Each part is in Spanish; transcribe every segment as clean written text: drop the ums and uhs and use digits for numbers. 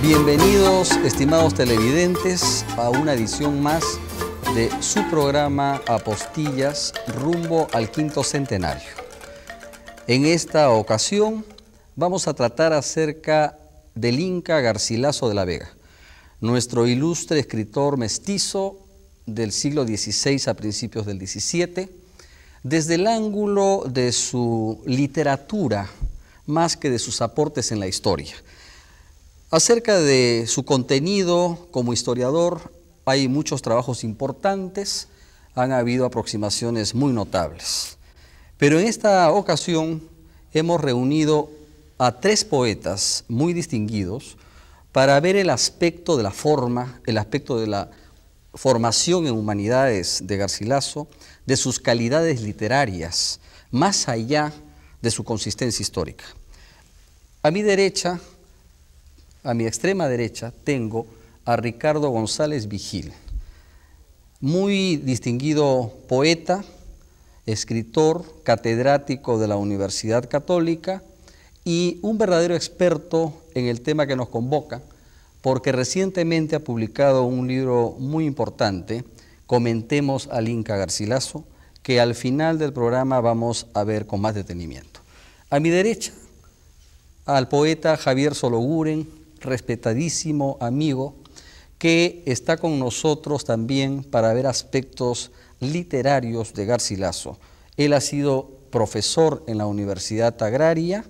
Bienvenidos, estimados televidentes, a una edición más de su programa Apostillas rumbo al quinto centenario. En esta ocasión vamos a tratar acerca del Inca Garcilaso de la Vega, nuestro ilustre escritor mestizo del siglo XVI a principios del XVII, desde el ángulo de su literatura más que de sus aportes en la historia. Acerca de su contenido como historiador hay muchos trabajos importantes, han habido aproximaciones muy notables. Pero en esta ocasión hemos reunido a tres poetas muy distinguidos para ver el aspecto de la forma, el aspecto de la formación en humanidades de Garcilaso, de sus calidades literarias, más allá de su consistencia histórica. A mi derecha, a mi extrema derecha, tengo a Ricardo González Vigil, muy distinguido poeta, escritor, catedrático de la Universidad Católica y un verdadero experto en el tema que nos convoca, porque recientemente ha publicado un libro muy importante, Comentemos al Inca Garcilaso, que al final del programa vamos a ver con más detenimiento. A mi derecha, al poeta Javier Sologuren, respetadísimo amigo, que está con nosotros también para ver aspectos literarios de Garcilaso. Él ha sido profesor en la Universidad Agraria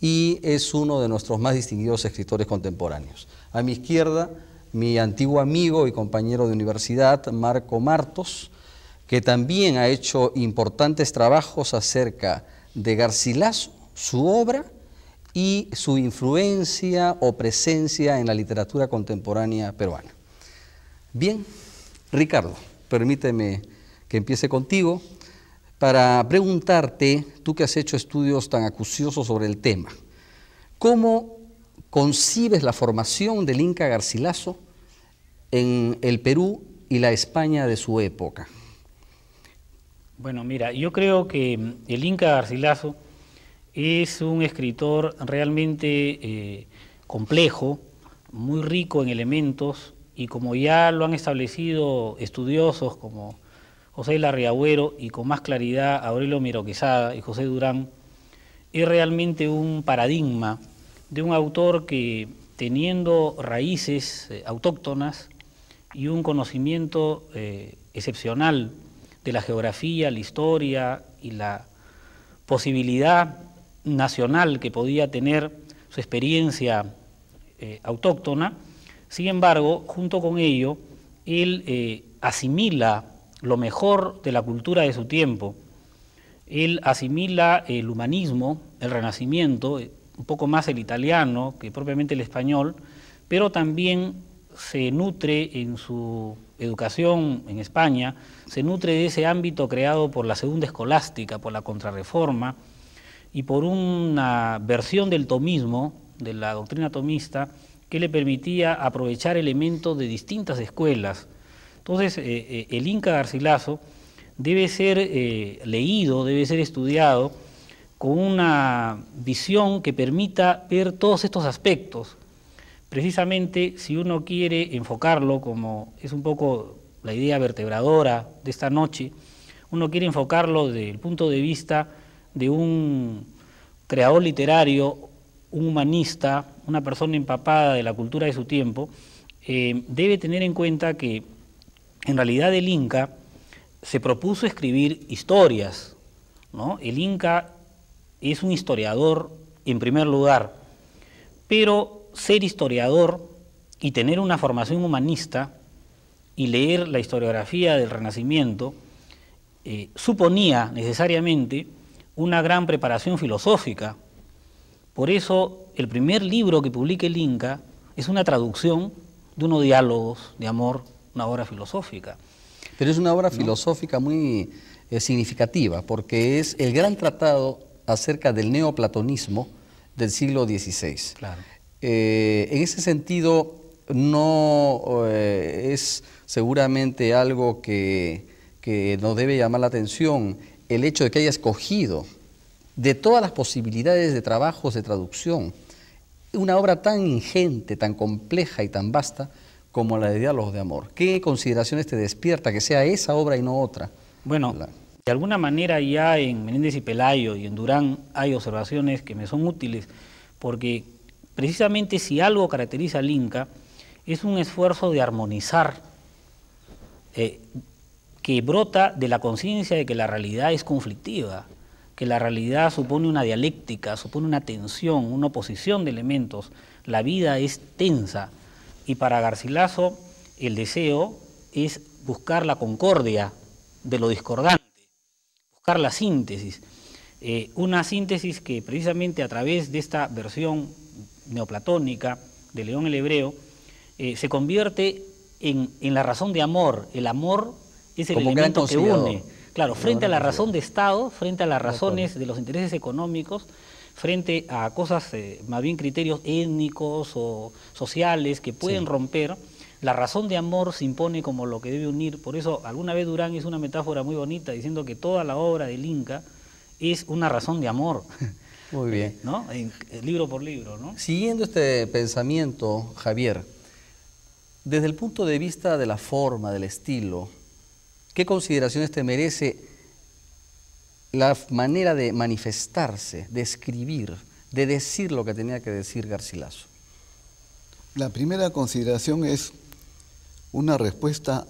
y es uno de nuestros más distinguidos escritores contemporáneos. A mi izquierda, mi antiguo amigo y compañero de universidad, Marco Martos, que también ha hecho importantes trabajos acerca de Garcilaso, su obra y su influencia o presencia en la literatura contemporánea peruana. Bien, Ricardo, permíteme que empiece contigo para preguntarte, tú que has hecho estudios tan acuciosos sobre el tema, ¿cómo concibes la formación del Inca Garcilaso en el Perú y la España de su época? Bueno, mira, yo creo que el Inca Garcilaso es un escritor realmente complejo, muy rico en elementos, y como ya lo han establecido estudiosos como José Larriagüero y con más claridad Aurelio Miro Quesada y José Durán, es realmente un paradigma de un autor que, teniendo raíces autóctonas y un conocimiento excepcional de la geografía, la historia y la posibilidad nacional que podía tener su experiencia autóctona, sin embargo, junto con ello, él asimila lo mejor de la cultura de su tiempo, él asimila el humanismo, el Renacimiento, un poco más el italiano que propiamente el español, pero también se nutre en su educación en España, se nutre de ese ámbito creado por la Segunda Escolástica, por la Contrarreforma y por una versión del tomismo, de la doctrina tomista, que le permitía aprovechar elementos de distintas escuelas. Entonces, el Inca Garcilaso debe ser leído, debe ser estudiado con una visión que permita ver todos estos aspectos. Precisamente, si uno quiere enfocarlo, como es un poco la idea vertebradora de esta noche, uno quiere enfocarlo desde el punto de vista de un creador literario, un humanista, una persona empapada de la cultura de su tiempo, debe tener en cuenta que en realidad el Inca se propuso escribir historias, ¿no? El Inca es un historiador en primer lugar, pero ser historiador y tener una formación humanista y leer la historiografía del Renacimiento suponía necesariamente una gran preparación filosófica. Por eso el primer libro que publica el Inca es una traducción de unos diálogos de amor, una obra filosófica. Pero es una obra filosófica muy significativa, porque es el gran tratado acerca del neoplatonismo del siglo XVI. Claro. En ese sentido, no es seguramente algo que nos debe llamar la atención el hecho de que haya escogido de todas las posibilidades de trabajos de traducción una obra tan ingente, tan compleja y tan vasta como la de Diálogos de Amor. ¿Qué consideraciones te despierta que sea esa obra y no otra? Bueno, de alguna manera ya en Menéndez y Pelayo y en Durán hay observaciones que me son útiles, porque precisamente si algo caracteriza al Inca es un esfuerzo de armonizar que brota de la conciencia de que la realidad es conflictiva, que la realidad supone una dialéctica, supone una tensión, una oposición de elementos. La vida es tensa y para Garcilaso el deseo es buscar la concordia de lo discordante, buscar la síntesis. Una síntesis que precisamente a través de esta versión neoplatónica de León el Hebreo se convierte en la razón de amor. El amor es el elemento que une. Claro, frente a la razón de Estado, frente a las razones de los intereses económicos, frente a cosas, más bien criterios étnicos o sociales que pueden romper, la razón de amor se impone como lo que debe unir. Por eso, alguna vez Durán hizo una metáfora muy bonita diciendo que toda la obra del Inca es una razón de amor. Muy bien. ¿No? Libro por libro, ¿no? Siguiendo este pensamiento, Javier, desde el punto de vista de la forma, del estilo, ¿qué consideraciones te merece la manera de manifestarse, de escribir, de decir lo que tenía que decir Garcilaso? La primera consideración es una respuesta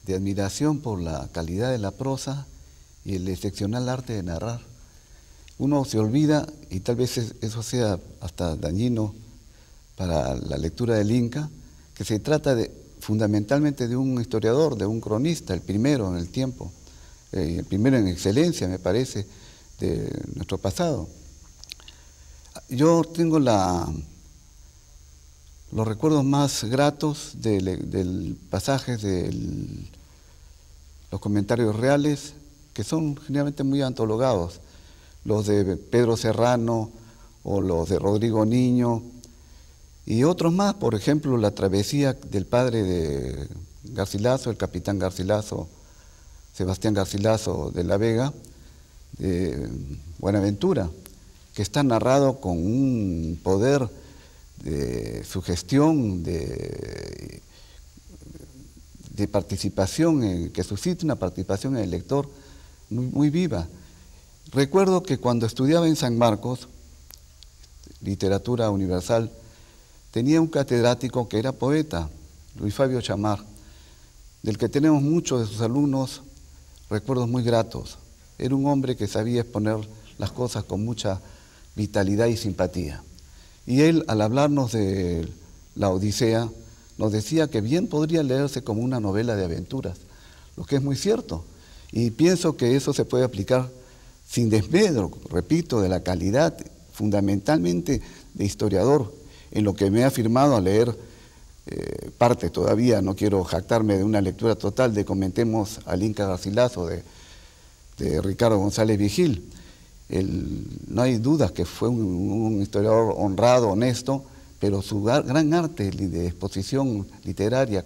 de admiración por la calidad de la prosa y el excepcional arte de narrar. Uno se olvida, y tal vez eso sea hasta dañino para la lectura del Inca, que se trata fundamentalmente de un historiador, de un cronista, el primero en el tiempo, el primero en excelencia, me parece, de nuestro pasado. Yo tengo los recuerdos más gratos del pasajes de los comentarios reales, que son generalmente muy antologados, los de Pedro Serrano o los de Rodrigo Niño, y otros más, por ejemplo, la travesía del padre de Garcilaso, el capitán Garcilaso, Sebastián Garcilaso de la Vega, de Buenaventura, que está narrado con un poder de sugestión, de participación, que suscita una participación en el lector muy, muy viva. Recuerdo que cuando estudiaba en San Marcos, literatura universal, tenía un catedrático que era poeta, Luis Fabio Chamar, del que tenemos muchos de sus alumnos recuerdos muy gratos. Era un hombre que sabía exponer las cosas con mucha vitalidad y simpatía. Y él, al hablarnos de la Odisea, nos decía que bien podría leerse como una novela de aventuras, lo que es muy cierto. Y pienso que eso se puede aplicar sin desmedro, repito, de la calidad, fundamentalmente de historiador, en lo que me he afirmado a leer parte todavía, no quiero jactarme de una lectura total de Comentemos al Inca Garcilaso de Ricardo González Vigil. No hay dudas que fue un historiador honrado, honesto, pero su gran arte de exposición literaria,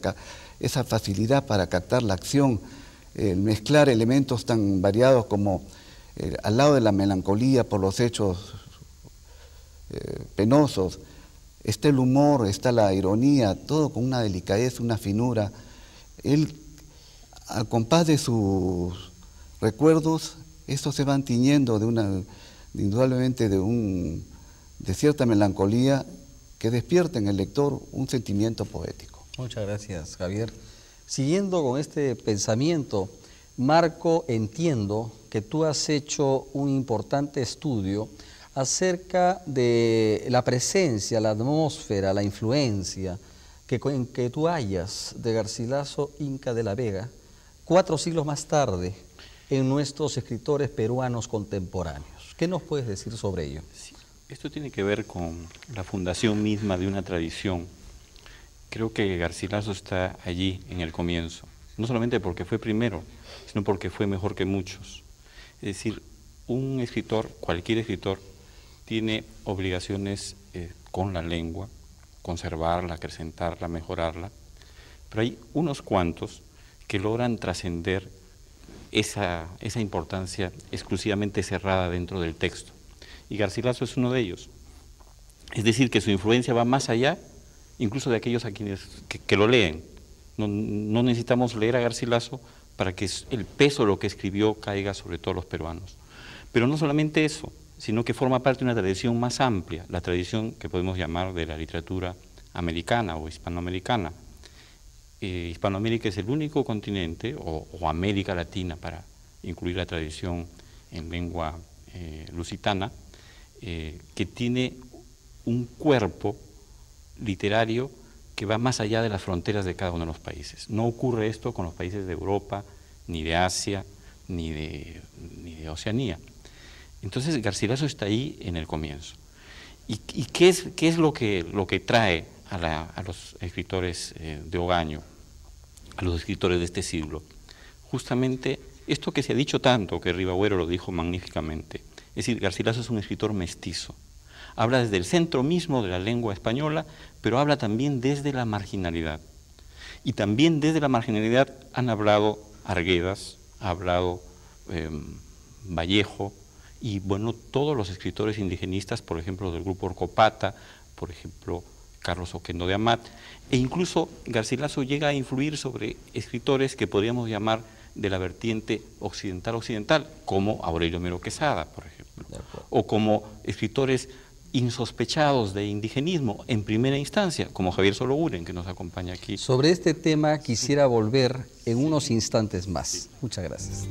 esa facilidad para captar la acción, el mezclar elementos tan variados como al lado de la melancolía por los hechos penosos, está el humor, está la ironía, todo con una delicadez, una finura. Él, al compás de sus recuerdos, estos se van tiñendo indudablemente de cierta melancolía que despierta en el lector un sentimiento poético. Muchas gracias, Javier. Siguiendo con este pensamiento, Marco, entiendo que tú has hecho un importante estudio acerca de la presencia, la atmósfera, la influencia que tú hallas de Garcilaso Inca de la Vega 4 siglos más tarde en nuestros escritores peruanos contemporáneos. ¿Qué nos puedes decir sobre ello? Sí, esto tiene que ver con la fundación misma de una tradición. Creo que Garcilaso está allí en el comienzo, no solamente porque fue primero, sino porque fue mejor que muchos. Es decir, un escritor, cualquier escritor, tiene obligaciones con la lengua, conservarla, acrecentarla, mejorarla, pero hay unos cuantos que logran trascender esa importancia exclusivamente cerrada dentro del texto. Y Garcilaso es uno de ellos. Es decir, que su influencia va más allá, incluso de aquellos a quienes que lo leen. No necesitamos leer a Garcilaso para que el peso de lo que escribió caiga sobre todos los peruanos. Pero no solamente eso, sino que forma parte de una tradición más amplia, la tradición que podemos llamar de la literatura americana o hispanoamericana. Hispanoamérica es el único continente, o América Latina, para incluir la tradición en lengua lusitana, que tiene un cuerpo literario que va más allá de las fronteras de cada uno de los países. No ocurre esto con los países de Europa, ni de Asia, ni de Oceanía. Entonces Garcilaso está ahí en el comienzo. ¿Y qué es lo que trae a los escritores de Ogaño, a los escritores de este siglo? Justamente esto que se ha dicho tanto, que Ribagüero lo dijo magníficamente. Es decir, Garcilaso es un escritor mestizo. Habla desde el centro mismo de la lengua española, pero habla también desde la marginalidad. Y también desde la marginalidad han hablado Arguedas, ha hablado Vallejo, y bueno, todos los escritores indigenistas, por ejemplo, del grupo Orcopata, por ejemplo, Carlos Oquendo de Amat, e incluso Garcilaso llega a influir sobre escritores que podríamos llamar de la vertiente occidental, como Aurelio Mero Quesada, por ejemplo, o como escritores insospechados de indigenismo en primera instancia, como Javier Sologuren, que nos acompaña aquí. Sobre este tema quisiera volver en unos instantes más. Muchas gracias.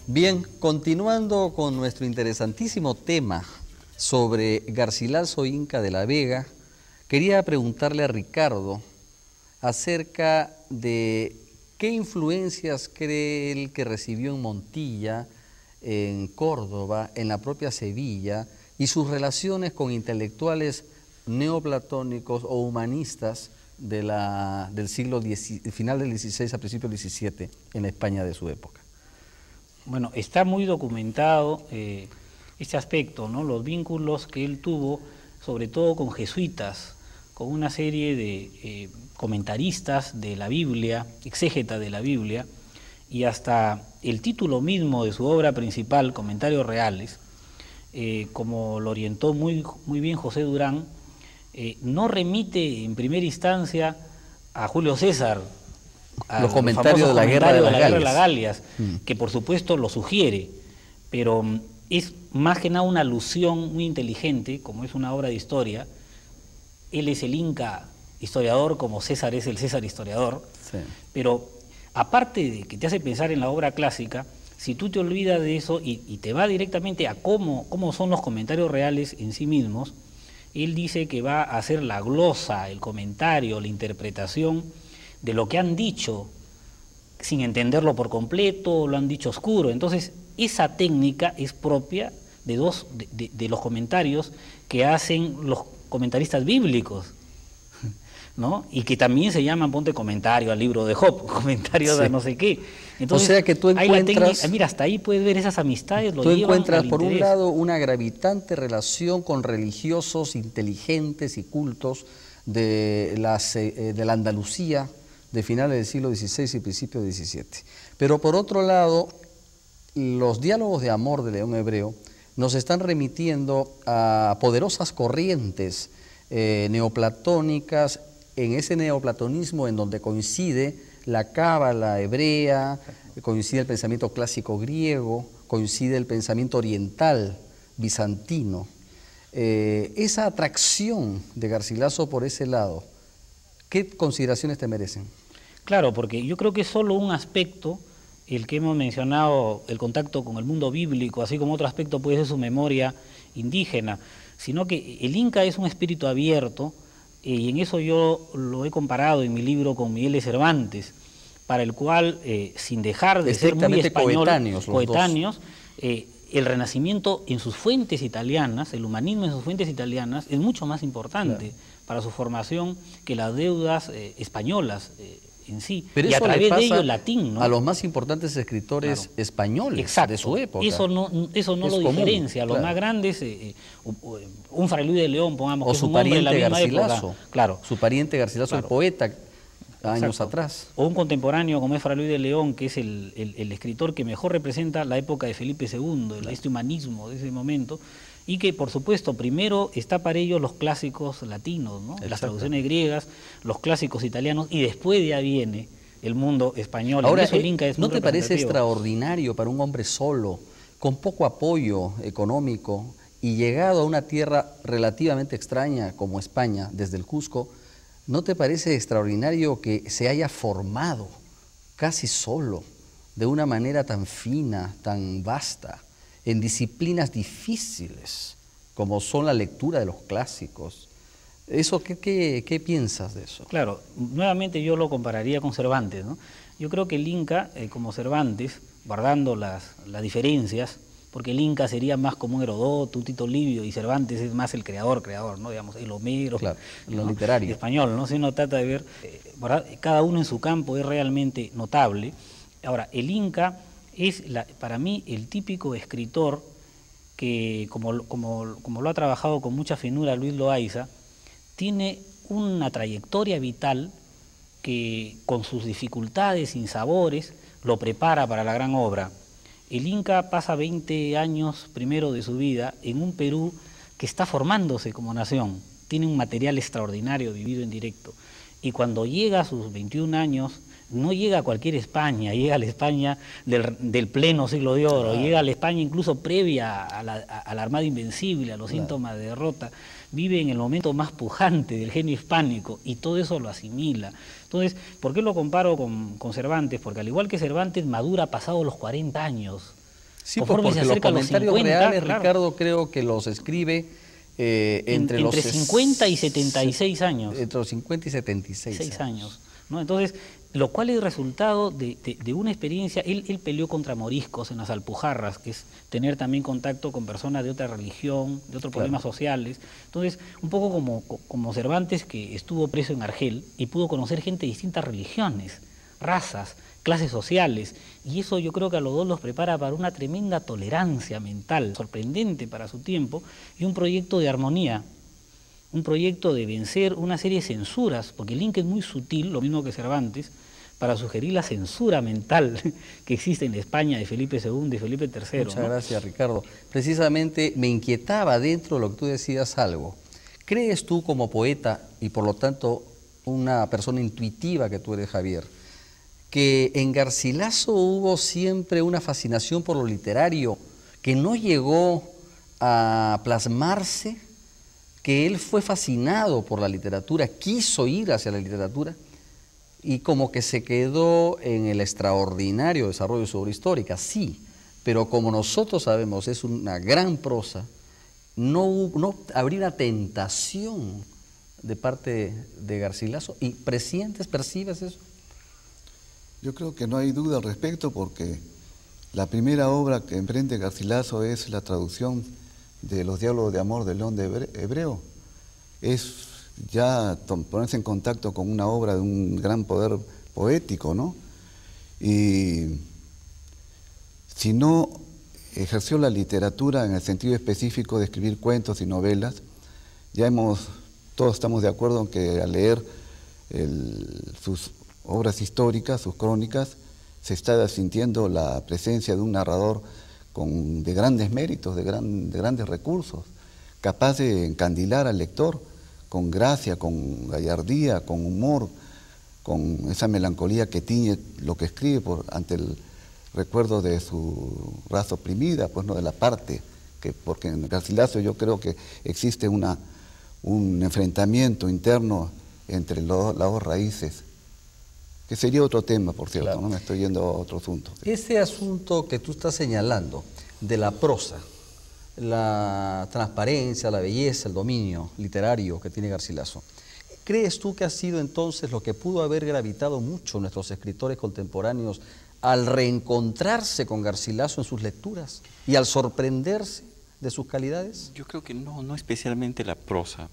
Bien, continuando con nuestro interesantísimo tema sobre Garcilaso Inca de la Vega, quería preguntarle a Ricardo acerca de qué influencias cree él que recibió en Montilla, en Córdoba, en la propia Sevilla, y sus relaciones con intelectuales neoplatónicos o humanistas del siglo final del XVI a principios del XVII en la España de su época. Bueno, está muy documentado este aspecto, ¿no? Los vínculos que él tuvo, sobre todo con jesuitas, con una serie de comentaristas de la Biblia, exégetas de la Biblia, y hasta el título mismo de su obra principal, Comentarios Reales, como lo orientó muy bien José Durán, no remite en primera instancia a Julio César, los comentarios de la Guerra de las Galias, que por supuesto lo sugiere, pero es más que nada una alusión muy inteligente, como es una obra de historia. Él es el Inca historiador, como César es el César historiador, Sí. pero aparte de que te hace pensar en la obra clásica, si tú te olvidas de eso y te va directamente a cómo son los comentarios reales en sí mismos, él dice que va a hacer la glosa, el comentario, la interpretación de lo que han dicho, sin entenderlo por completo, lo han dicho oscuro. Entonces, esa técnica es propia de los comentarios que hacen los comentaristas bíblicos, ¿no? Y que también se llaman, ponte, comentario al libro de Job, comentarios a no sé qué. Entonces, o sea que tú hay la encuentras... técnica, mira, hasta ahí puedes ver esas amistades, lo Tú llevan encuentras, al por un interés. lado, una gravitante relación con religiosos inteligentes y cultos de la Andalucía de finales del siglo XVI y principios del XVII. Pero por otro lado, los diálogos de amor de León Hebreo nos están remitiendo a poderosas corrientes neoplatónicas, en ese neoplatonismo en donde coincide la cábala hebrea, coincide el pensamiento clásico griego, coincide el pensamiento oriental, bizantino. Esa atracción de Garcilaso por ese lado, ¿qué consideraciones te merecen? Claro, porque yo creo que es solo un aspecto, el que hemos mencionado, el contacto con el mundo bíblico, así como otro aspecto puede ser su memoria indígena, sino que el Inca es un espíritu abierto, y en eso yo lo he comparado en mi libro con Miguel de Cervantes, para el cual, sin dejar de ser muy español, coetáneos, el Renacimiento en sus fuentes italianas, el humanismo en sus fuentes italianas, es mucho más importante para su formación que las deudas españolas en sí. Pero y a eso través le pasa de ello el latín, ¿no? a los más importantes escritores españoles de su época. Eso no Es lo común, diferencia. Los más grandes, un Fray Luis de León, pongamos, o que es su un hombre de la pariente misma Garcilaso, época. Claro. su pariente Garcilaso, el poeta, años atrás. O un contemporáneo como es Fray Luis de León, que es el escritor que mejor representa la época de Felipe II, este humanismo de ese momento, y que, por supuesto, primero está para ellos los clásicos latinos, ¿no? Las traducciones griegas, los clásicos italianos, y después ya viene el mundo español. Ahora, eso el Inca es ¿no muy te parece representativo. extraordinario para un hombre solo, con poco apoyo económico y llegado a una tierra relativamente extraña como España, desde el Cusco, ¿no te parece extraordinario que se haya formado casi solo, de una manera tan fina, tan vasta, en disciplinas difíciles, como son la lectura de los clásicos? Eso, ¿qué piensas de eso? Claro, nuevamente yo lo compararía con Cervantes, ¿no? Yo creo que el Inca, como Cervantes, guardando las diferencias, porque el Inca sería más como un Herodoto, un Tito Livio, y Cervantes es más el creador, ¿no? Digamos, el Homero, Claro, lo ¿no? literario. El español, ¿no? Si uno trata de ver, cada uno en su campo es realmente notable. Ahora, el Inca es, para mí, el típico escritor que, como lo ha trabajado con mucha finura Luis Loaiza, tiene una trayectoria vital que, con sus dificultades, sinsabores, lo prepara para la gran obra. El Inca pasa 20 años primero de su vida en un Perú que está formándose como nación, tiene un material extraordinario vivido en directo, y cuando llega a sus 21 años, no llega a cualquier España, llega a la España del pleno siglo de oro, llega a la España incluso previa a la Armada Invencible, a los síntomas de derrota, vive en el momento más pujante del genio hispánico y todo eso lo asimila. Entonces, ¿por qué lo comparo con Cervantes? Porque al igual que Cervantes madura pasado los 40 años. Sí, porque los comentarios 50, reales, claro, Ricardo, creo que los escribe entre los 50 y 76 años. Entre los 50 y 76 años, ¿no? Entonces, lo cual es resultado de una experiencia. Él peleó contra moriscos en las Alpujarras, que es tener también contacto con personas de otra religión, de otros problemas sociales. Entonces, un poco como Cervantes, que estuvo preso en Argel y pudo conocer gente de distintas religiones, razas, clases sociales, y eso yo creo que a los dos los prepara para una tremenda tolerancia mental, sorprendente para su tiempo, y un proyecto de armonía, un proyecto de vencer una serie de censuras, porque el Inca es muy sutil, lo mismo que Cervantes, para sugerir la censura mental que existe en la España de Felipe II y Felipe III. Muchas gracias, Ricardo. Precisamente me inquietaba dentro de lo que tú decías algo. ¿Crees tú, como poeta y por lo tanto una persona intuitiva que tú eres, Javier, que en Garcilaso hubo siempre una fascinación por lo literario que no llegó a plasmarse, que él fue fascinado por la literatura, quiso ir hacia la literatura y como que se quedó en el extraordinario desarrollo de su obra histórica, sí, pero como nosotros sabemos es una gran prosa, no habría una tentación de parte de Garcilaso. ¿Y percibes eso? Yo creo que no hay duda al respecto, porque la primera obra que emprende Garcilaso es la traducción de los diálogos de amor de León de Hebreo. Es ya ponerse en contacto con una obra de un gran poder poético, ¿no? Y si no ejerció la literatura en el sentido específico de escribir cuentos y novelas, todos estamos de acuerdo en que al leer sus obras históricas, sus crónicas, se está sintiendo la presencia de un narrador de grandes méritos, de grandes recursos, capaz de encandilar al lector con gracia, con gallardía, con humor, con esa melancolía que tiñe lo que escribe ante el recuerdo de su raza oprimida, pues no, de la parte, porque en Garcilaso yo creo que existe un enfrentamiento interno entre las dos raíces, que sería otro tema, por cierto, claro. No me estoy yendo a otro asunto. Ese asunto que tú estás señalando, de la prosa, la transparencia, la belleza, el dominio literario que tiene Garcilaso, ¿crees tú que ha sido entonces lo que pudo haber gravitado mucho nuestros escritores contemporáneos al reencontrarse con Garcilaso en sus lecturas y al sorprenderse de sus calidades? Yo creo que no especialmente la prosa.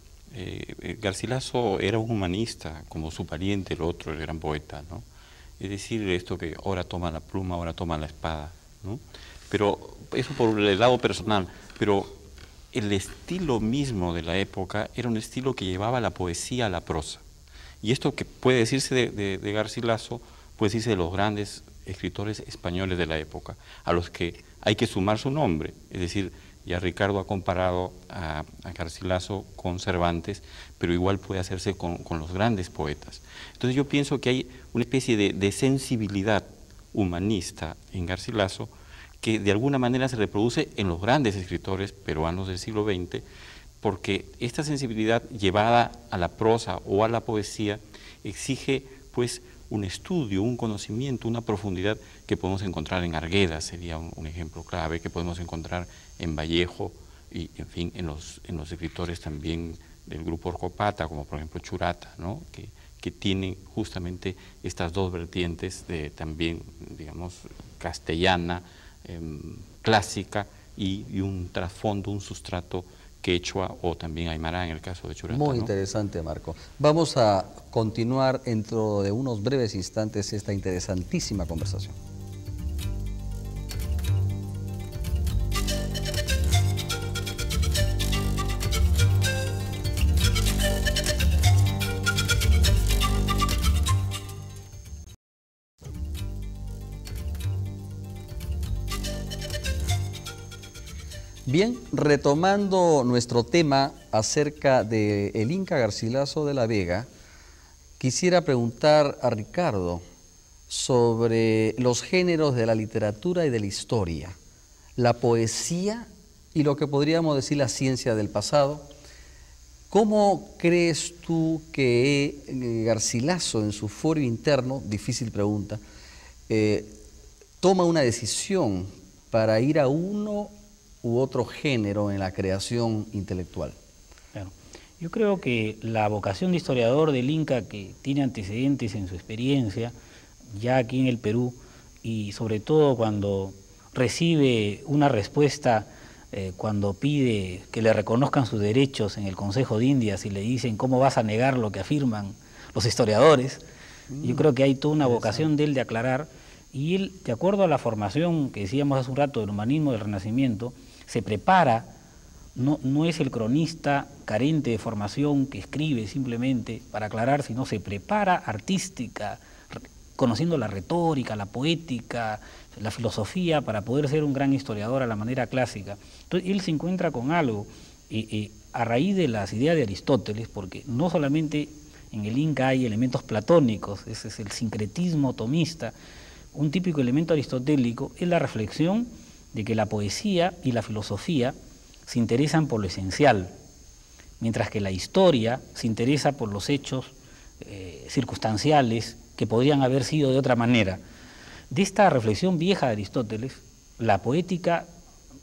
Garcilaso era un humanista, como su pariente, el otro, el gran poeta, ¿no? Es decir, esto que ahora toma la pluma, ahora toma la espada, ¿no? Pero eso por el lado personal, pero el estilo mismo de la época era un estilo que llevaba la poesía a la prosa. Y esto que puede decirse de Garcilaso, puede decirse de los grandes escritores españoles de la época, a los que hay que sumar su nombre, es decir, ya Ricardo ha comparado a Garcilaso con Cervantes, pero igual puede hacerse con los grandes poetas. Entonces yo pienso que hay una especie de sensibilidad humanista en Garcilaso que de alguna manera se reproduce en los grandes escritores peruanos del siglo XX, porque esta sensibilidad llevada a la prosa o a la poesía exige pues un estudio, un conocimiento, una profundidad que podemos encontrar en Argueda, sería un ejemplo clave, que podemos encontrar en Vallejo y, en fin, en los escritores también del grupo Orcopata, como por ejemplo Churata, ¿no? que tienen justamente estas dos vertientes de también, digamos, castellana, clásica y un trasfondo, un sustrato quechua o también aymara en el caso de Churata. Muy ¿no? interesante, Marco. Vamos a continuar dentro de unos breves instantes esta interesantísima conversación. Bien, retomando nuestro tema acerca del Inca Garcilaso de la Vega, quisiera preguntar a Ricardo sobre los géneros de la literatura y de la historia, la poesía y lo que podríamos decir la ciencia del pasado. ¿Cómo crees tú que Garcilaso en su foro interno, difícil pregunta, toma una decisión para ir a uno u otro género en la creación intelectual? Claro. Yo creo que la vocación de historiador del Inca, que tiene antecedentes en su experiencia, ya aquí en el Perú, y sobre todo cuando recibe una respuesta, cuando pide que le reconozcan sus derechos en el Consejo de Indias y le dicen ¿cómo vas a negar lo que afirman los historiadores? Yo creo que hay toda una vocación de él de aclarar, y él, de acuerdo a la formación que decíamos hace un rato del humanismo del Renacimiento, se prepara, no es el cronista carente de formación que escribe simplemente para aclarar, sino se prepara artística, conociendo la retórica, la poética, la filosofía, para poder ser un gran historiador a la manera clásica. Entonces él se encuentra con algo a raíz de las ideas de Aristóteles, porque no solamente en el Inca hay elementos platónicos, ese es el sincretismo tomista. Un típico elemento aristotélico es la reflexión de que la poesía y la filosofía se interesan por lo esencial, mientras que la historia se interesa por los hechos circunstanciales que podrían haber sido de otra manera. De esta reflexión vieja de Aristóteles, la poética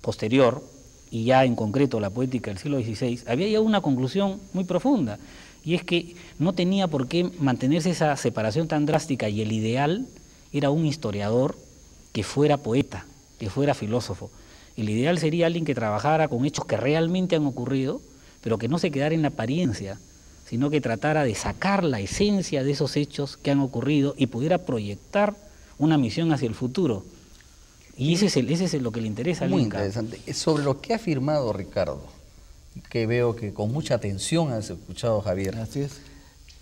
posterior, y ya en concreto la poética del siglo XVI, había llegado a una conclusión muy profunda, y es que no tenía por qué mantenerse esa separación tan drástica, y el ideal era un historiador que fuera poeta, que fuera filósofo. El ideal sería alguien que trabajara con hechos que realmente han ocurrido, pero que no se quedara en la apariencia, sino que tratara de sacar la esencia de esos hechos que han ocurrido y pudiera proyectar una misión hacia el futuro. Y ese es lo que le interesa al Inca. Muy interesante. Sobre lo que ha afirmado Ricardo, que veo que con mucha atención has escuchado, Javier. Así es.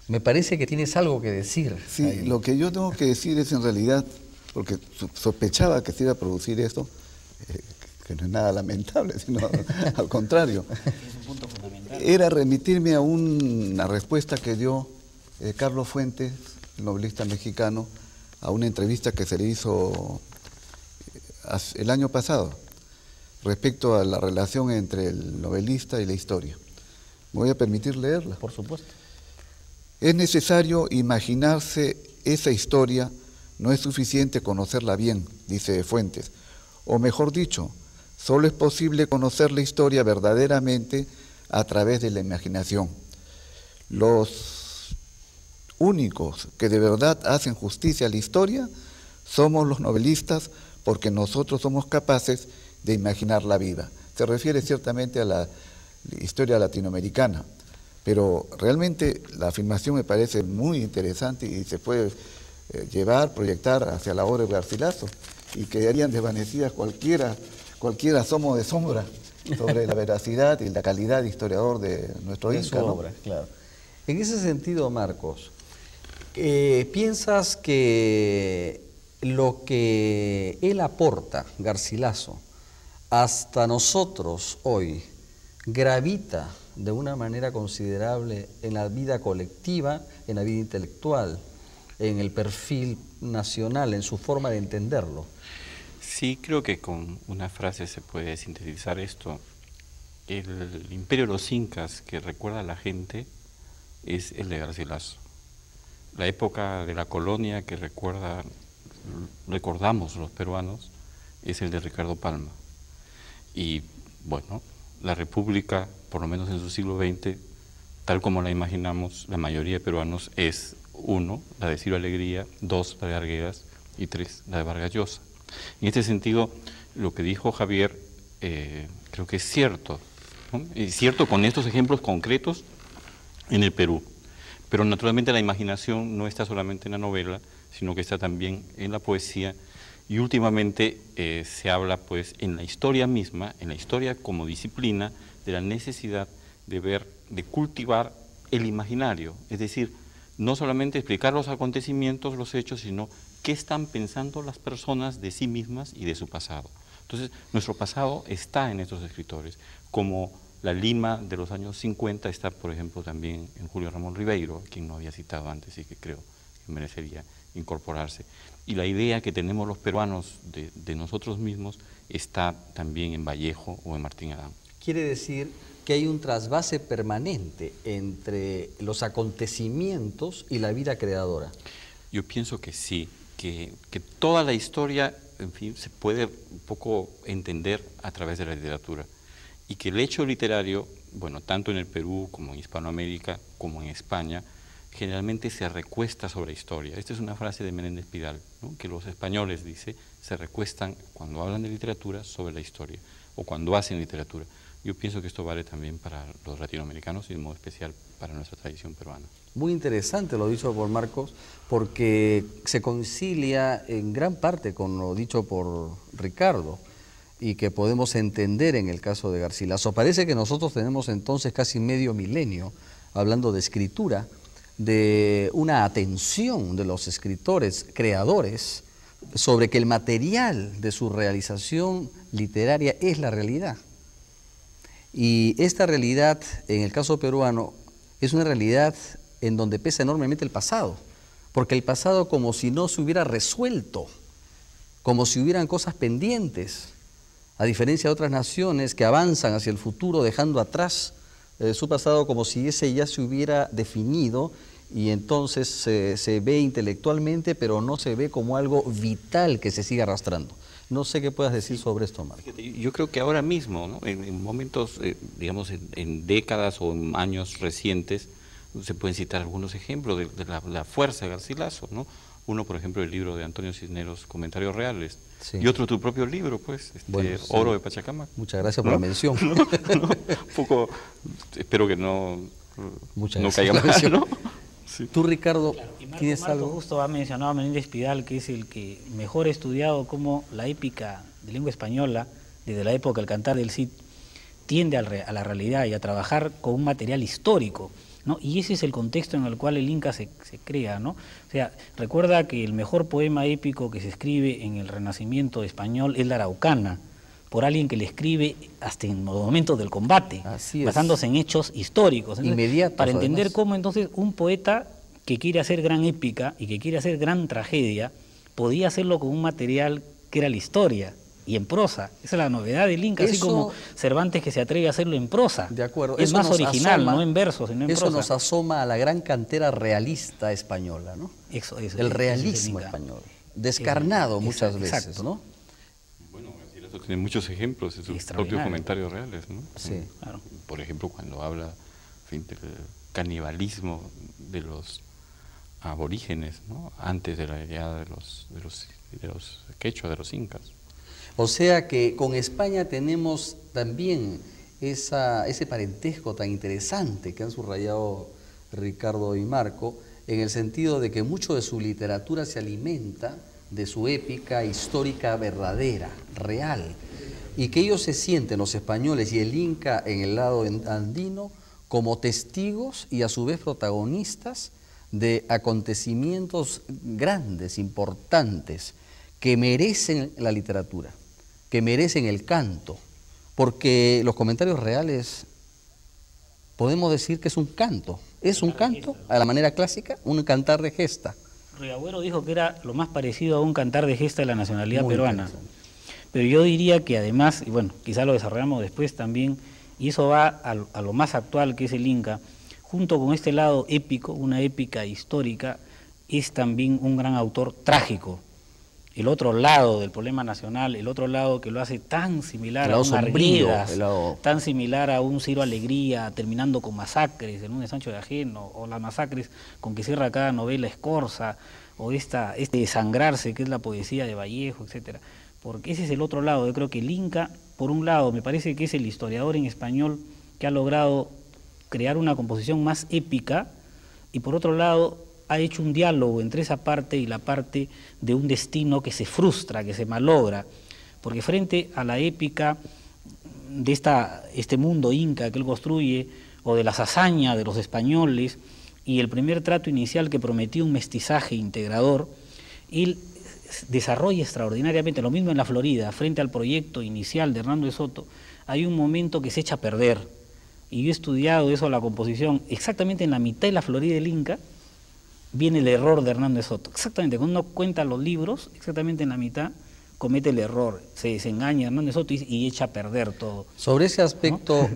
Me parece que tienes algo que decir. Sí, ahí. Lo que yo tengo que decir es en realidad, porque sospechaba que se iba a producir esto, que no es nada lamentable, sino al contrario. Es un punto fundamental. Era remitirme a una respuesta que dio Carlos Fuentes, el novelista mexicano, a una entrevista que se le hizo el año pasado respecto a la relación entre el novelista y la historia. Me voy a permitir leerla. Por supuesto. Es necesario imaginarse esa historia, no es suficiente conocerla bien, dice Fuentes. O mejor dicho, solo es posible conocer la historia verdaderamente a través de la imaginación. Los únicos que de verdad hacen justicia a la historia somos los novelistas, porque nosotros somos capaces de imaginarla viva. Se refiere ciertamente a la historia latinoamericana, pero realmente la afirmación me parece muy interesante y se puede proyectar hacia la obra de Garcilaso, y quedarían desvanecidas cualquier asomo de sombra sobre la veracidad y la calidad de historiador de nuestro De Inca, su ¿no? obra, claro. En ese sentido, Marcos, ¿piensas que lo que él aporta, Garcilaso, hasta nosotros hoy, gravita de una manera considerable en la vida colectiva, en la vida intelectual, en el perfil nacional, en su forma de entenderlo? Sí, creo que con una frase se puede sintetizar esto. El imperio de los incas que recuerda a la gente es el de Garcilaso. La época de la colonia que recordamos los peruanos es el de Ricardo Palma. Y bueno, la República, por lo menos en su siglo XX, tal como la imaginamos, la mayoría de peruanos es 1, la de Ciro Alegría, 2, la de Arguedas y 3, la de Vargas Llosa. En este sentido, lo que dijo Javier creo que es cierto, ¿no? Es cierto con estos ejemplos concretos en el Perú, pero naturalmente la imaginación no está solamente en la novela, sino que está también en la poesía, y últimamente se habla pues en la historia misma, en la historia como disciplina, de la necesidad de cultivar el imaginario, es decir, no solamente explicar los acontecimientos, los hechos, sino qué están pensando las personas de sí mismas y de su pasado. Entonces, nuestro pasado está en estos escritores, como la Lima de los años 50 está, por ejemplo, también en Julio Ramón Ribeiro, a quien no había citado antes y que creo que merecería incorporarse. Y la idea que tenemos los peruanos de nosotros mismos está también en Vallejo o en Martín Adán. Quiere decir que hay un trasvase permanente entre los acontecimientos y la vida creadora. Yo pienso que sí, que toda la historia, en fin, se puede un poco entender a través de la literatura. Y que el hecho literario, bueno, tanto en el Perú como en Hispanoamérica, como en España, generalmente se recuesta sobre historia. Esta es una frase de Menéndez Pidal, ¿no? Que los españoles, dice, se recuestan cuando hablan de literatura sobre la historia, o cuando hacen literatura. Yo pienso que esto vale también para los latinoamericanos y de modo especial para nuestra tradición peruana. Muy interesante lo dicho por Marcos, porque se concilia en gran parte con lo dicho por Ricardo y que podemos entender en el caso de Garcilaso. Parece que nosotros tenemos entonces casi medio milenio hablando de escritura, de una atención de los escritores, creadores, sobre que el material de su realización literaria es la realidad. Y esta realidad, en el caso peruano, es una realidad en donde pesa enormemente el pasado, porque el pasado como si no se hubiera resuelto, como si hubieran cosas pendientes, a diferencia de otras naciones que avanzan hacia el futuro dejando atrás su pasado como si ese ya se hubiera definido y entonces se ve intelectualmente, pero no se ve como algo vital que se siga arrastrando. No sé qué puedas decir sobre esto, Marco. Yo creo que ahora mismo, ¿no? En momentos, digamos, en décadas o en años recientes, se pueden citar algunos ejemplos de la fuerza de Garcilaso, ¿no? Uno, por ejemplo, el libro de Antonio Cisneros, Comentarios Reales, Sí. y otro tu propio libro, pues, Bueno, sí. Oro de Pachacamac. Muchas gracias por la mención. Un poco, espero que no Muchas no gracias caiga por la mal, mención. ¿no? Sí. Tú, Ricardo, Y ¿tienes Marco algo? justo ha mencionado a Menéndez Pidal, que es el que mejor ha estudiado cómo la épica de lengua española, desde la época del Cantar del Cid, tiende a la realidad y a trabajar con un material histórico, ¿no? Y ese es el contexto en el cual el Inca se crea, ¿no? O sea, recuerda que el mejor poema épico que se escribe en el Renacimiento español es la Araucana, por alguien que le escribe hasta en los momentos del combate, Así es. basándose en hechos históricos. Entonces, Inmediatos, para entender además. cómo entonces un poeta que quiere hacer gran épica y que quiere hacer gran tragedia, podía hacerlo con un material que era la historia y en prosa. Esa es la novedad del Inca, así Eso- como Cervantes que se atreve a hacerlo en prosa. De acuerdo. Es Eso más nos original, asoma- no en versos, sino en Eso prosa. nos asoma a la gran cantera realista española, ¿no? Eso, El ese es el realismo Inca. español. Descarnado muchas Exacto, veces, exacto. ¿no? Bueno, Garcilaso tiene muchos ejemplos en sus Extraordinario. propios comentarios reales, ¿no? Sí. Claro. Por ejemplo, cuando habla, en fin, del canibalismo de los aborígenes, ¿no? Antes de la llegada de los quechua, de los incas. O sea que con España tenemos también ese parentesco tan interesante que han subrayado Ricardo y Marco, en el sentido de que mucho de su literatura se alimenta de su épica histórica verdadera, real, y que ellos se sienten, los españoles y el Inca en el lado andino, como testigos y a su vez protagonistas de acontecimientos grandes, importantes, que merecen la literatura, que merecen el canto, porque los comentarios reales podemos decir que es un canto a la manera clásica, un cantar de gesta. Riagüero dijo que era lo más parecido a un cantar de gesta de la nacionalidad Muy peruana. interesante. Pero yo diría que además, y bueno, quizá lo desarrollamos después también, y eso va a lo más actual que es el Inca, junto con este lado épico, una épica histórica, es también un gran autor trágico. El otro lado del problema nacional, el otro lado que lo hace tan similar El a lado un sombrío, Arguedas, el lado- tan similar a un Ciro Alegría, terminando con masacres en un de Sancho de Ajeno, o las masacres con que cierra cada novela Escorza, o este desangrarse que es la poesía de Vallejo, etcétera. Porque ese es el otro lado. Yo creo que el Inca, por un lado, me parece que es el historiador en español que ha logrado crear una composición más épica, y por otro lado ha hecho un diálogo entre esa parte y la parte de un destino que se frustra, que se malogra, porque frente a la épica de este mundo inca que él construye, o de las hazañas de los españoles, y el primer trato inicial que prometía un mestizaje integrador, él desarrolla extraordinariamente, lo mismo en la Florida, frente al proyecto inicial de Hernando de Soto, hay un momento que se echa a perder, y yo he estudiado eso, la composición, exactamente en la mitad de la Florida del Inca, viene el error de Hernando de Soto. Exactamente, cuando uno cuenta los libros, exactamente en la mitad, comete el error, se desengaña Hernando de Soto y echa a perder todo. Sobre ese aspecto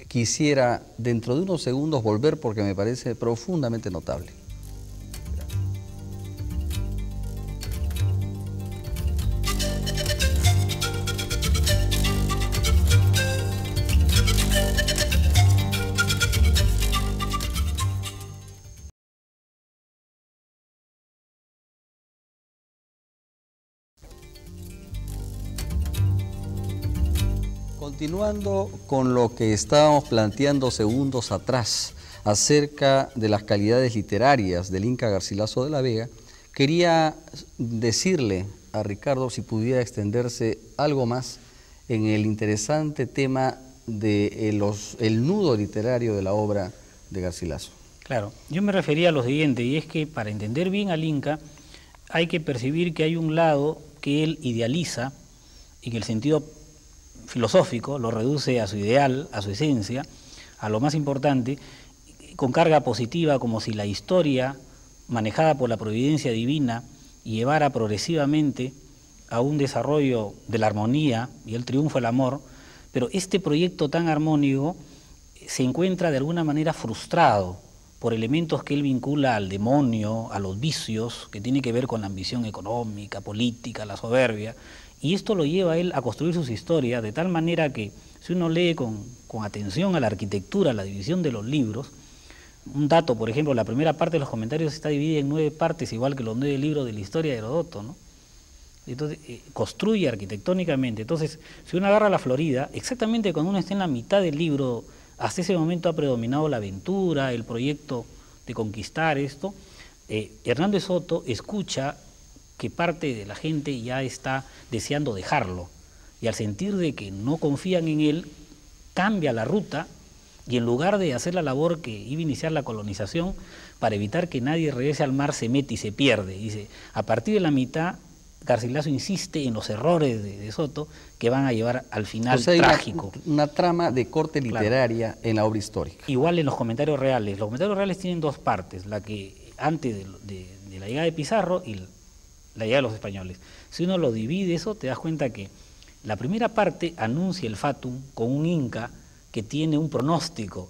quisiera dentro de unos segundos volver porque me parece profundamente notable. Continuando con lo que estábamos planteando segundos atrás acerca de las calidades literarias del Inca Garcilaso de la Vega, quería decirle a Ricardo si pudiera extenderse algo más en el interesante tema de el nudo literario de la obra de Garcilaso. Claro, yo me refería a lo siguiente, y es que para entender bien al Inca hay que percibir que hay un lado que él idealiza, y en el sentido filosófico lo reduce a su ideal, a su esencia, a lo más importante, con carga positiva, como si la historia manejada por la providencia divina llevara progresivamente a un desarrollo de la armonía y el triunfo del amor, pero este proyecto tan armónico se encuentra de alguna manera frustrado por elementos que él vincula al demonio, a los vicios, que tiene que ver con la ambición económica, política, la soberbia, y esto lo lleva a él a construir sus historias de tal manera que si uno lee con atención a la arquitectura, la división de los libros, un dato, por ejemplo, la primera parte de los comentarios está dividida en 9 partes, igual que los 9 libros de la historia de Heródoto, ¿no? Entonces, construye arquitectónicamente. Entonces, si uno agarra la Florida, exactamente cuando uno está en la mitad del libro, hasta ese momento ha predominado la aventura, el proyecto de conquistar esto. Hernández Soto escucha que parte de la gente ya está deseando dejarlo, y al sentir de que no confían en él, cambia la ruta, y en lugar de hacer la labor que iba a iniciar la colonización, para evitar que nadie regrese al mar, se mete y se pierde. Dice, a partir de la mitad, Garcilaso insiste en los errores de Soto que van a llevar al final, o sea, trágico. Una trama de corte literaria, claro, en la obra histórica. Igual en los comentarios reales. Los comentarios reales tienen 2 partes, la que antes de la llegada de Pizarro y la llegada de los españoles. Si uno lo divide eso, te das cuenta que la primera parte anuncia el fatum con un inca que tiene un pronóstico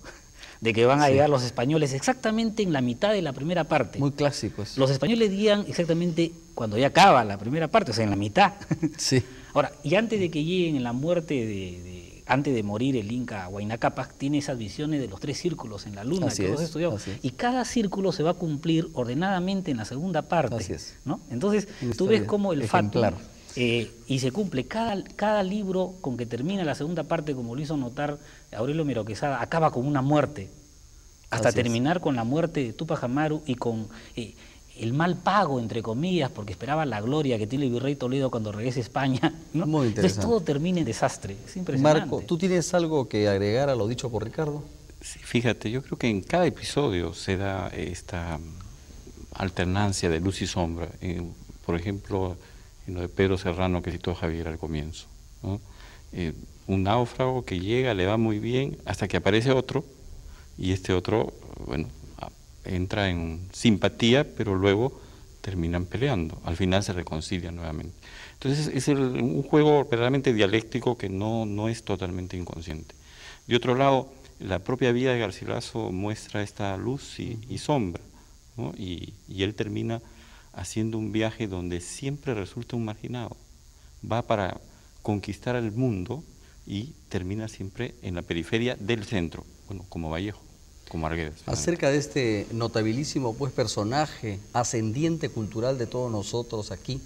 de que van a llegar los españoles exactamente en la mitad de la primera parte. Muy clásico eso. Los españoles llegan exactamente cuando ya acaba la primera parte, o sea, en la mitad. Sí. Ahora, y antes de que lleguen en la muerte antes de morir el inca Huayna Cápac, tiene esas visiones de los 3 círculos en la luna, así que es, hemos estudiado. Y cada círculo se va a cumplir ordenadamente en la segunda parte. Así es. ¿No? Entonces, tú ves cómo el fatum, y se cumple cada libro con que termina la segunda parte, como lo hizo notar Aurelio Miro Quesada, acaba con una muerte, hasta terminar con la muerte de Túpac Amaru y con el mal pago, entre comillas, porque esperaba la gloria que tiene el virrey Toledo cuando regrese a España, ¿no? Muy interesante. Entonces todo termina en desastre, es impresionante. Marco, ¿tú tienes algo que agregar a lo dicho por Ricardo? Sí, fíjate, yo creo que en cada episodio se da esta alternancia de luz y sombra. Por ejemplo, en lo de Pedro Serrano que citó Javier al comienzo, ¿no? Un náufrago que llega, le va muy bien, hasta que aparece otro, y este otro, bueno, entra en simpatía, pero luego terminan peleando, al final se reconcilian nuevamente. Entonces es un juego verdaderamente dialéctico que no es totalmente inconsciente. De otro lado, la propia vida de Garcilaso muestra esta luz y sombra, ¿no? Y él termina haciendo un viaje donde siempre resulta un marginado. Va para conquistar el mundo y termina siempre en la periferia del centro, bueno, como Vallejo, como Arguedas. Acerca de este notabilísimo personaje, ascendiente cultural de todos nosotros aquí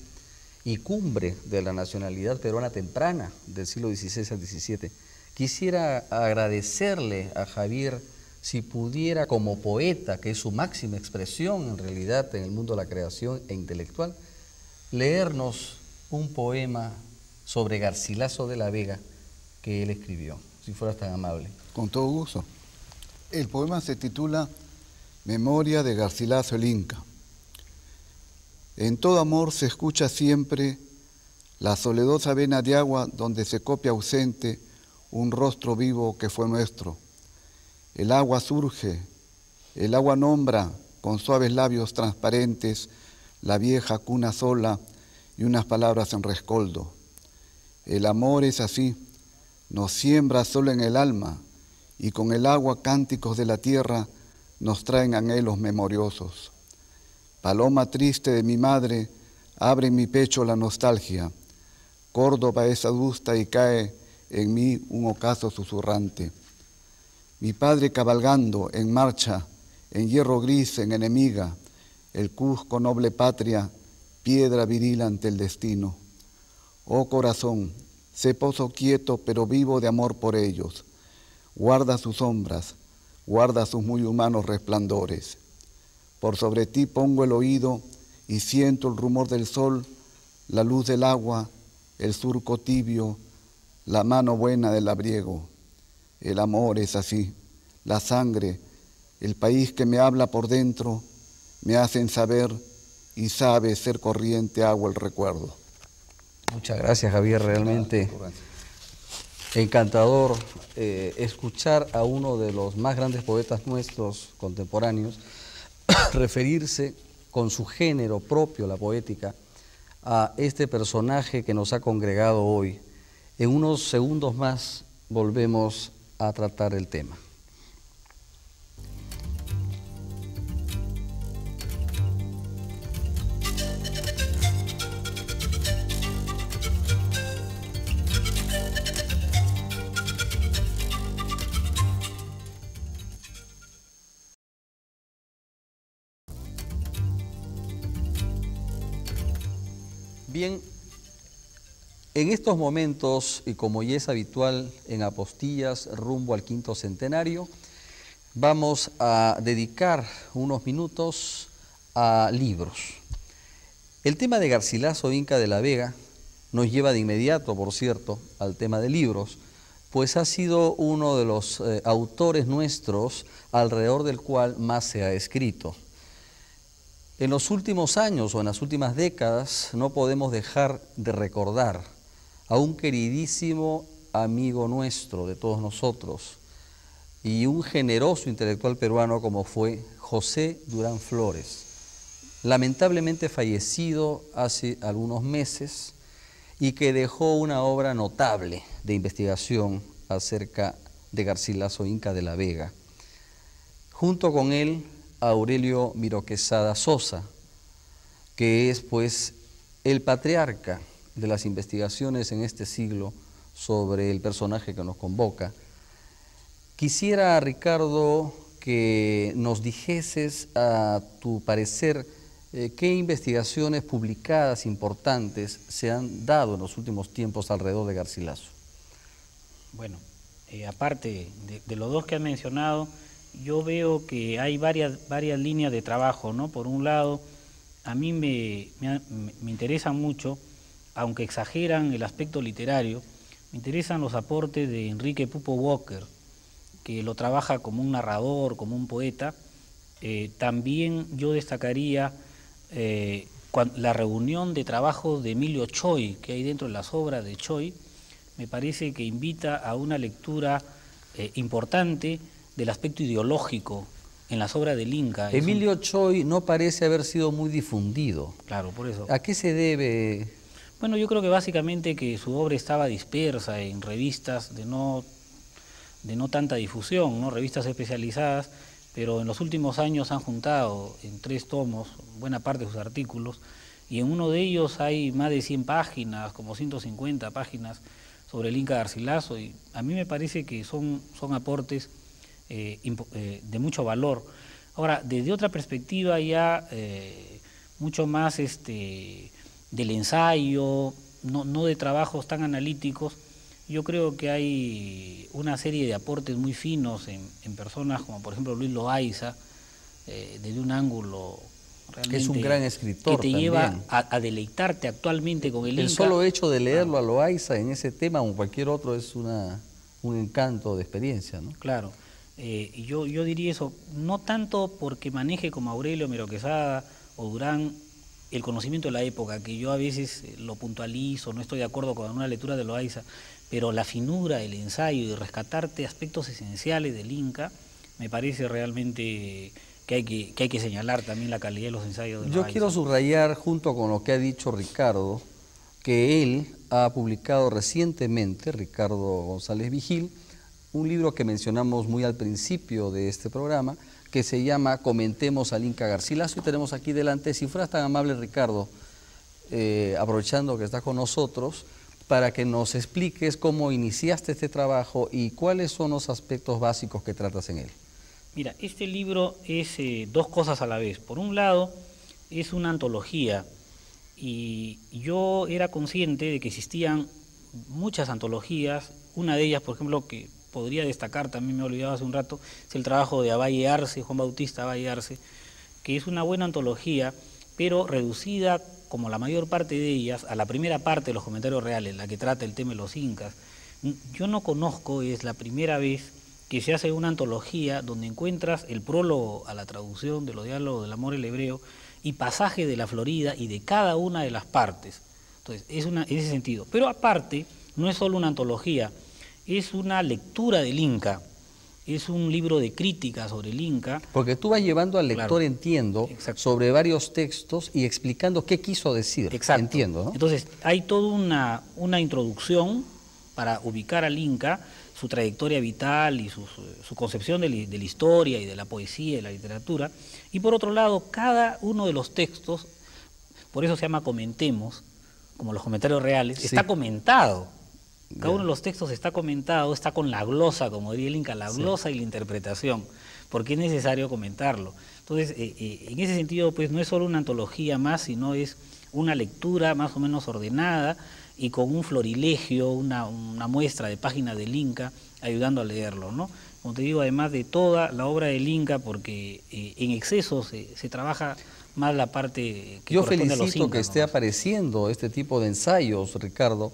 y cumbre de la nacionalidad peruana temprana del siglo XVI al XVII, quisiera agradecerle a Javier si pudiera, como poeta, que es su máxima expresión en realidad en el mundo de la creación e intelectual, leernos un poema sobre Garcilaso de la Vega que él escribió, si fueras tan amable. Con todo gusto. El poema se titula Memoria de Garcilaso el Inca. En todo amor se escucha siempre la soledosa vena de agua donde se copia ausente un rostro vivo que fue nuestro. El agua surge, el agua nombra con suaves labios transparentes la vieja cuna sola y unas palabras en rescoldo. El amor es así, nos siembra solo en el alma y con el agua cánticos de la tierra nos traen anhelos memoriosos. Paloma triste de mi madre, abre en mi pecho la nostalgia. Córdoba es adusta y cae en mí un ocaso susurrante. Mi padre cabalgando en marcha, en hierro gris, en enemiga, el Cusco noble patria, piedra viril ante el destino. Oh corazón, sé pozo quieto, pero vivo de amor por ellos. Guarda sus sombras, guarda sus muy humanos resplandores. Por sobre ti pongo el oído y siento el rumor del sol, la luz del agua, el surco tibio, la mano buena del labriego. El amor es así, la sangre, el país que me habla por dentro, me hacen saber y sabe ser corriente agua el recuerdo. Muchas gracias, Javier, realmente encantador escuchar a uno de los más grandes poetas nuestros contemporáneos referirse con su género propio, la poética, a este personaje que nos ha congregado hoy. En unos segundos más volvemos a tratar el tema. Bien, en estos momentos, y como ya es habitual en Apostillas rumbo al quinto centenario, vamos a dedicar unos minutos a libros. El tema de Garcilaso Inca de la Vega nos lleva de inmediato, por cierto, al tema de libros, pues ha sido uno de los autores nuestros alrededor del cual más se ha escrito. En los últimos años o en las últimas décadas no podemos dejar de recordar a un queridísimo amigo nuestro, de todos nosotros, y un generoso intelectual peruano como fue José Durán Flores, lamentablemente fallecido hace algunos meses y que dejó una obra notable de investigación acerca de Garcilaso Inca de la Vega. Junto con él, Aurelio Miró Quesada Sosa, que es pues el patriarca de las investigaciones en este siglo sobre el personaje que nos convoca. Quisiera, Ricardo, que nos dijeses a tu parecer qué investigaciones publicadas importantes se han dado en los últimos tiempos alrededor de Garcilaso. Bueno, aparte de los dos que han mencionado, yo veo que hay varias líneas de trabajo, ¿no? Por un lado, a mí me interesa mucho, aunque exageran el aspecto literario, me interesan los aportes de Enrique Pupo Walker, que lo trabaja como un narrador, como un poeta. También yo destacaría la reunión de trabajos de Emilio Choy, que hay dentro de las obras de Choy. Me parece que invita a una lectura importante del aspecto ideológico en las obras del Inca. Emilio Choy no parece haber sido muy difundido. Claro, por eso. ¿A qué se debe? Bueno, yo creo que básicamente que su obra estaba dispersa en revistas de no tanta difusión, ¿no? Revistas especializadas, pero en los últimos años han juntado en 3 tomos buena parte de sus artículos, y en uno de ellos hay más de 100 páginas, como 150 páginas sobre el Inca Garcilaso, y a mí me parece que son aportes de mucho valor. Ahora, desde otra perspectiva ya mucho más del ensayo, no de trabajos tan analíticos, yo creo que hay una serie de aportes muy finos en personas como por ejemplo Luis Loaiza, desde un ángulo realmente es un gran escritor que te también. lleva a deleitarte actualmente con el Inca. El solo hecho de leerlo a Loaiza en ese tema o cualquier otro es un encanto de experiencia, ¿no? Claro. Yo diría eso, no tanto porque maneje como Aurelio Miró Quesada o Durán el conocimiento de la época, que yo a veces lo puntualizo, no estoy de acuerdo con una lectura de Loaiza, pero la finura, el ensayo y rescatarte aspectos esenciales del Inca, me parece realmente que hay que señalar también la calidad de los ensayos de Loaiza. Yo quiero subrayar, junto con lo que ha dicho Ricardo, que él ha publicado recientemente, Ricardo González Vigil, un libro que mencionamos muy al principio de este programa, que se llama Comentemos al Inca Garcilaso, y tenemos aquí delante, si fueras tan amable, Ricardo, aprovechando que estás con nosotros, para que nos expliques cómo iniciaste este trabajo y cuáles son los aspectos básicos que tratas en él. Mira, este libro es 2 cosas a la vez. Por un lado, es una antología, y yo era consciente de que existían muchas antologías. Una de ellas, por ejemplo, que podría destacar, también me he olvidado hace un rato, es el trabajo de Avalle Arce, Juan Bautista Avalle Arce, que es una buena antología, pero reducida, como la mayor parte de ellas, a la primera parte de los comentarios reales, la que trata el tema de los incas. Yo no conozco, es la primera vez que se hace una antología donde encuentras el prólogo a la traducción de los diálogos del amor el hebreo y pasaje de la Florida y de cada una de las partes. Entonces, es en ese sentido. Pero aparte, no es solo una antología, es una lectura del Inca. es un libro de crítica sobre el Inca. Porque tú vas llevando al lector, Claro. entiendo, Exacto. sobre varios textos y explicando qué quiso decir. Exacto. Entiendo, ¿no? Entonces, hay toda una introducción para ubicar al Inca, su trayectoria vital y su concepción de la historia y de la poesía y de la literatura. Y por otro lado, cada uno de los textos, por eso se llama Comentemos, como los comentarios reales, Sí. está comentado. Cada uno de los textos está comentado, está con la glosa, como diría el Inca, la glosa y la interpretación, porque es necesario comentarlo. Entonces, en ese sentido, pues no es solo una antología más, sino es una lectura más o menos ordenada y con un florilegio, una muestra de páginas del Inca, ayudando a leerlo, ¿no? Como te digo, además de toda la obra del Inca, porque en exceso se trabaja más la parte que Yo corresponde a los felicito incas, que esté ¿no? apareciendo este tipo de ensayos, Ricardo,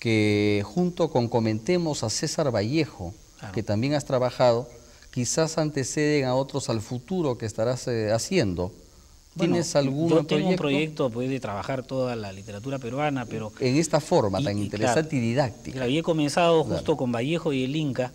que junto con Comentemos a César Vallejo, Claro. que también has trabajado, quizás anteceden a otros al futuro que estarás haciendo. Bueno, ¿Tienes algún yo tengo un proyecto proyecto pues, de trabajar toda la literatura peruana, pero en esta forma Y- tan y interesante claro, y didáctica? claro, y he comenzado Claro. justo con Vallejo y el Inca,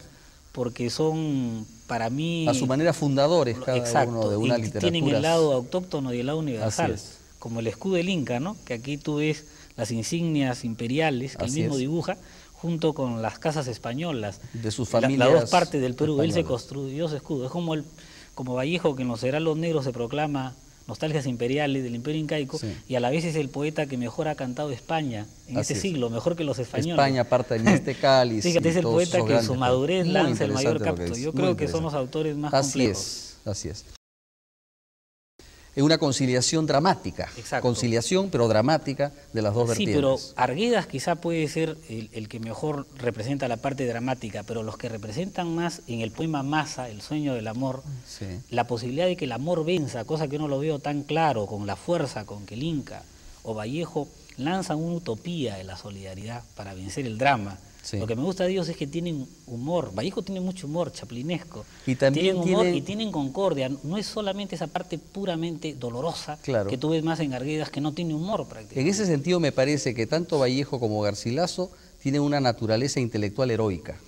porque son para mí... A su manera fundadores cada exacto, uno de una y literatura. tienen el lado autóctono y el lado universal, Así es. como el escudo del Inca, ¿no? Que aquí tú ves las insignias imperiales que Así él mismo es. dibuja, junto con las casas españolas. De sus Las familias dos partes del Perú, él se españolas. construyó ese escudo. Es como Vallejo, que en los heraldos negros se proclama nostalgias imperiales del imperio incaico, Sí. y a la vez es el poeta que mejor ha cantado España en Así este es. siglo, mejor que los españoles. España parte de este cáliz. Fíjate, y es el todos poeta esos que en su grandes madurez poetas. Muy lanza el mayor interesante lo que capto. dices, Yo muy creo que son interesante. los autores más Así complejos. es, así es. Es una conciliación dramática. Exacto. Conciliación, pero dramática de las dos Sí, vertientes. pero Arguedas quizá puede ser el que mejor representa la parte dramática, pero los que representan más en el poema Masa, El sueño del amor, Sí. la posibilidad de que el amor venza, cosa que yo no lo veo tan claro, con la fuerza con que el Inca o Vallejo lanzan una utopía de la solidaridad para vencer el drama. Sí. Lo que me gusta de ellos es que tienen humor. Vallejo tiene mucho humor chaplinesco. Y también tienen humor tienen- y tienen concordia. No es solamente esa parte puramente dolorosa Claro. que tú ves más en Arguedas, que no tiene humor prácticamente. En ese sentido me parece que tanto Vallejo como Garcilaso tienen una naturaleza intelectual heroica.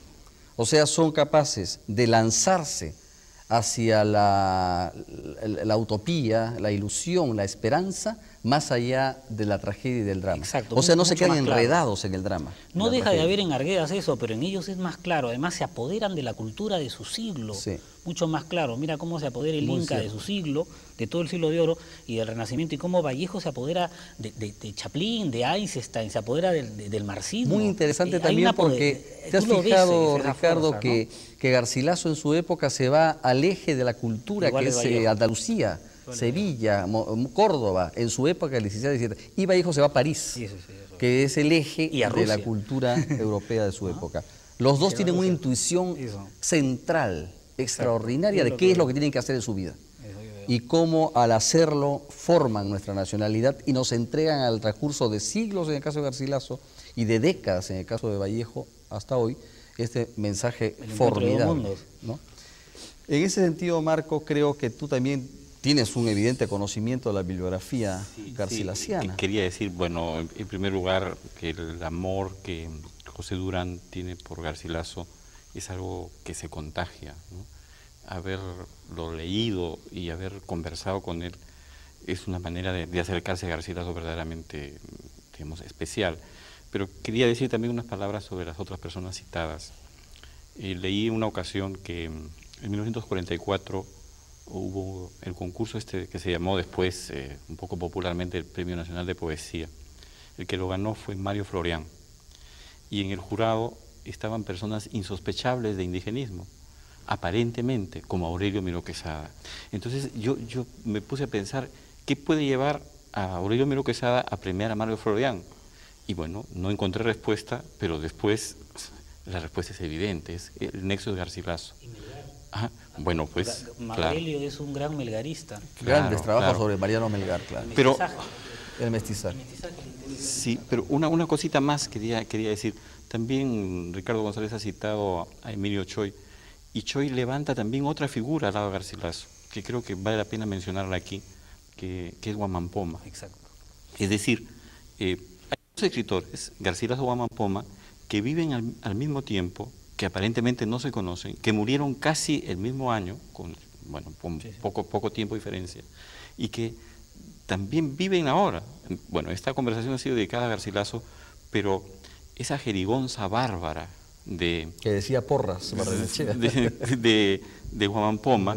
O sea, son capaces de lanzarse hacia la utopía, la ilusión, la esperanza, más allá de la tragedia y del drama. Exacto, O sea, no se mucho quedan más claro. enredados en el drama. No la deja de tragedia. haber en Arguedas eso, pero en ellos es más claro. Además se apoderan de la cultura de su siglo. Sí. Mucho más claro. Mira cómo se apodera el Muy Inca de cierto. su siglo, de todo el siglo de oro y del Renacimiento, y cómo Vallejo se apodera de Chaplin, de Einstein, se apodera del marxismo. Muy interesante Hay también una porque te has tú lo ves, fijado, esa Ricardo, fuerza, ¿no? que Garcilaso en su época se va al eje de la cultura, Igual que es es Vallejo. Andalucía, Igual es Sevilla, Córdoba, en su época, el 16-17. Y Vallejo se va a París, Sí, eso. que es el eje Y a de la Rusia. cultura europea de su época. Los dos Y a tienen una Rusia. intuición Eso. central, extraordinaria, Es de lo qué que es lo veo. que tienen que hacer en su vida. Eso yo veo. Y cómo al hacerlo forman nuestra nacionalidad y nos entregan al transcurso de siglos en el caso de Garcilaso y de décadas en el caso de Vallejo hasta hoy este mensaje El encuentro de dos formidable, mundos. ¿no? En ese sentido, Marco, creo que tú también tienes un evidente conocimiento de la bibliografía garcilasiana. Quería decir, bueno, en primer lugar, que el amor que José Durán tiene por Garcilaso es algo que se contagia, ¿no? Haberlo leído y haber conversado con él es una manera de acercarse a Garcilaso verdaderamente, digamos, especial. Pero quería decir también unas palabras sobre las otras personas citadas. Leí en una ocasión que en 1944 hubo el concurso este que se llamó después, un poco popularmente, el Premio Nacional de Poesía. El que lo ganó fue Mario Florián. Y en el jurado estaban personas insospechables de indigenismo, aparentemente, como Aurelio Miró Quesada. Entonces yo me puse a pensar, ¿qué puede llevar a Aurelio Miró Quesada a premiar a Mario Florián? Y bueno, no encontré respuesta, pero después la respuesta es evidente, es el nexo de Garcilaso. Ajá, bueno, pues, claro. Aurelio es un gran melgarista. Grandes Claro, trabajos claro. sobre Mariano Melgar, claro. Pero- Mestizaje. El mestizaje. Sí, pero una cosita más quería decir. También Ricardo González ha citado a Emilio Choy, y Choy levanta también otra figura al lado de Garcilaso, que creo que vale la pena mencionarla aquí, que es Huamampoma. Exacto. Es decir, hay dos escritores, Garcilaso y Huamampoma, que viven al mismo tiempo que aparentemente no se conocen, que murieron casi el mismo año, con poco tiempo de diferencia, y que también viven ahora. Bueno, esta conversación ha sido dedicada a Garcilaso, pero esa jerigonza bárbara que decía Porras, de Huamampoma,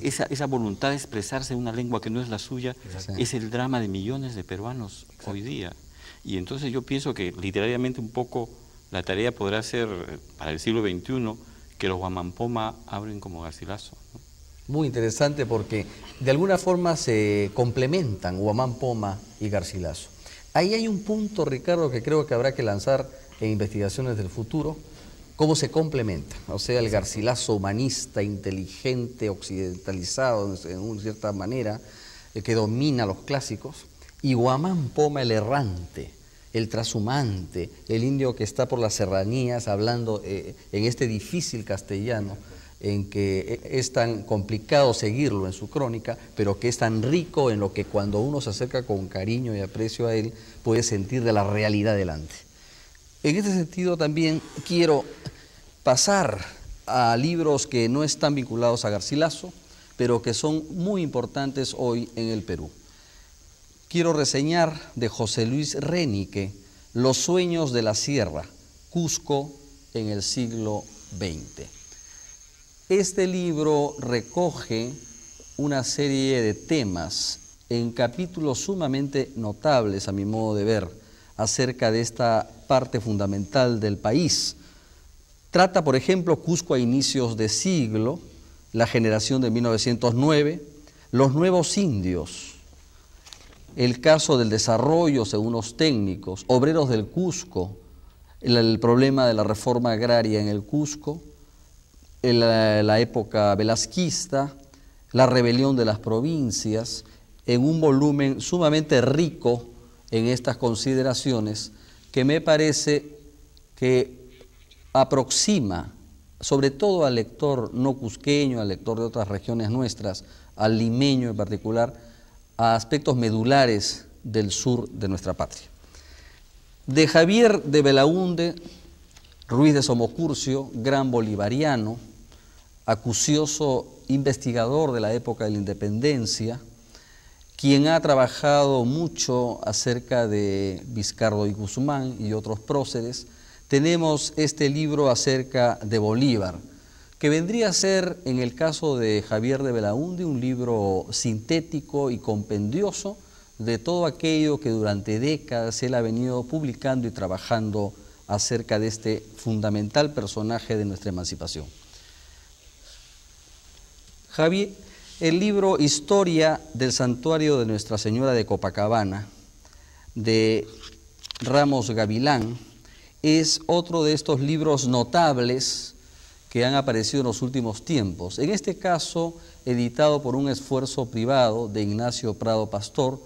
esa voluntad de expresarse en una lengua que no es la suya, es el drama de millones de peruanos hoy día. Y entonces yo pienso que literariamente un poco la tarea podrá ser para el siglo XXI que los Huamampoma hablen como Garcilaso, ¿no? Muy interesante porque de alguna forma se complementan Huamampoma y Garcilaso. Ahí hay un punto, Ricardo, que creo que habrá que lanzar en investigaciones del futuro, cómo se complementan. O sea, el Garcilaso humanista, inteligente, occidentalizado en una cierta manera, que domina los clásicos, y Huamampoma el errante, el trashumante, el indio que está por las serranías hablando en este difícil castellano, en que es tan complicado seguirlo en su crónica, pero que es tan rico en lo que cuando uno se acerca con cariño y aprecio a él, puede sentir de la realidad delante. En este sentido también quiero pasar a libros que no están vinculados a Garcilaso, pero que son muy importantes hoy en el Perú. Quiero reseñar de José Luis Renique, Los sueños de la sierra, Cusco en el siglo XX. Este libro recoge una serie de temas en capítulos sumamente notables, a mi modo de ver, acerca de esta parte fundamental del país. Trata, por ejemplo, Cusco a inicios de siglo, la generación de 1909, los nuevos indios, el caso del desarrollo según los técnicos, obreros del Cusco, el problema de la reforma agraria en el Cusco, la época velasquista, la rebelión de las provincias, en un volumen sumamente rico en estas consideraciones que me parece que aproxima, sobre todo al lector no cusqueño, al lector de otras regiones nuestras, al limeño en particular, a aspectos medulares del sur de nuestra patria. De Javier de Belaúnde, Ruiz de Somocurcio, gran bolivariano, acucioso investigador de la época de la independencia, quien ha trabajado mucho acerca de Vizcardo y Guzmán y otros próceres, tenemos este libro acerca de Bolívar, que vendría a ser, en el caso de Javier de Belaúnde, un libro sintético y compendioso de todo aquello que durante décadas él ha venido publicando y trabajando acerca de este fundamental personaje de nuestra emancipación. Javier, el libro Historia del Santuario de Nuestra Señora de Copacabana, de Ramos Gavilán, es otro de estos libros notables que han aparecido en los últimos tiempos. En este caso, editado por un esfuerzo privado de Ignacio Prado Pastor,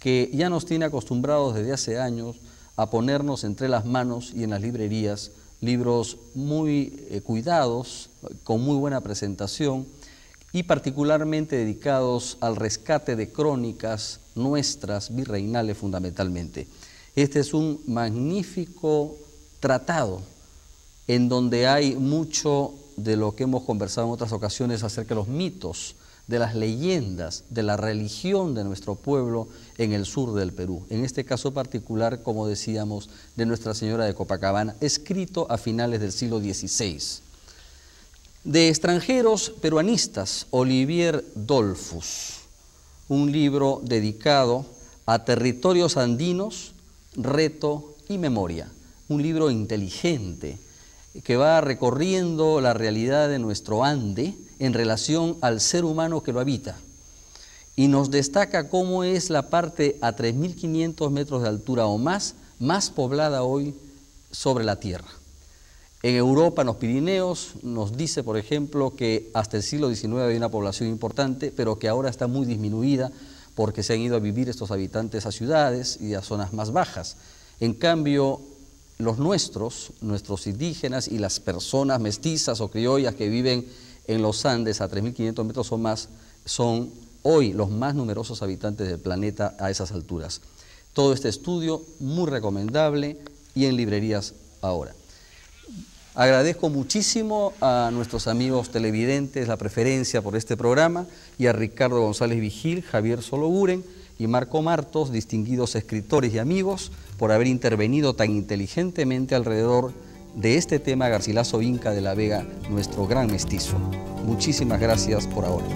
que ya nos tiene acostumbrados desde hace años a ponernos entre las manos y en las librerías libros muy cuidados, con muy buena presentación y particularmente dedicados al rescate de crónicas nuestras, virreinales fundamentalmente. Este es un magnífico tratado en donde hay mucho de lo que hemos conversado en otras ocasiones acerca de los mitos, de las leyendas, de la religión de nuestro pueblo en el sur del Perú. En este caso particular, como decíamos, de Nuestra Señora de Copacabana, escrito a finales del siglo XVI. De extranjeros peruanistas, Olivier Dolfus, un libro dedicado a territorios andinos, reto y memoria. Un libro inteligente que va recorriendo la realidad de nuestro Ande en relación al ser humano que lo habita y nos destaca cómo es la parte a 3.500 metros de altura o más poblada hoy sobre la tierra. En Europa, en los Pirineos, nos dice, por ejemplo, que hasta el siglo XIX había una población importante, pero que ahora está muy disminuida porque se han ido a vivir estos habitantes a ciudades y a zonas más bajas. En cambio, los nuestros indígenas y las personas mestizas o criollas que viven en los Andes a 3.500 metros o más son hoy los más numerosos habitantes del planeta a esas alturas. Todo este estudio muy recomendable y en librerías ahora. Agradezco muchísimo a nuestros amigos televidentes la preferencia por este programa y a Ricardo González Vigil, Javier Sologuren y Marco Martos, distinguidos escritores y amigos, por haber intervenido tan inteligentemente alrededor de este tema Garcilaso Inca de la Vega, nuestro gran mestizo. Muchísimas gracias por ahora.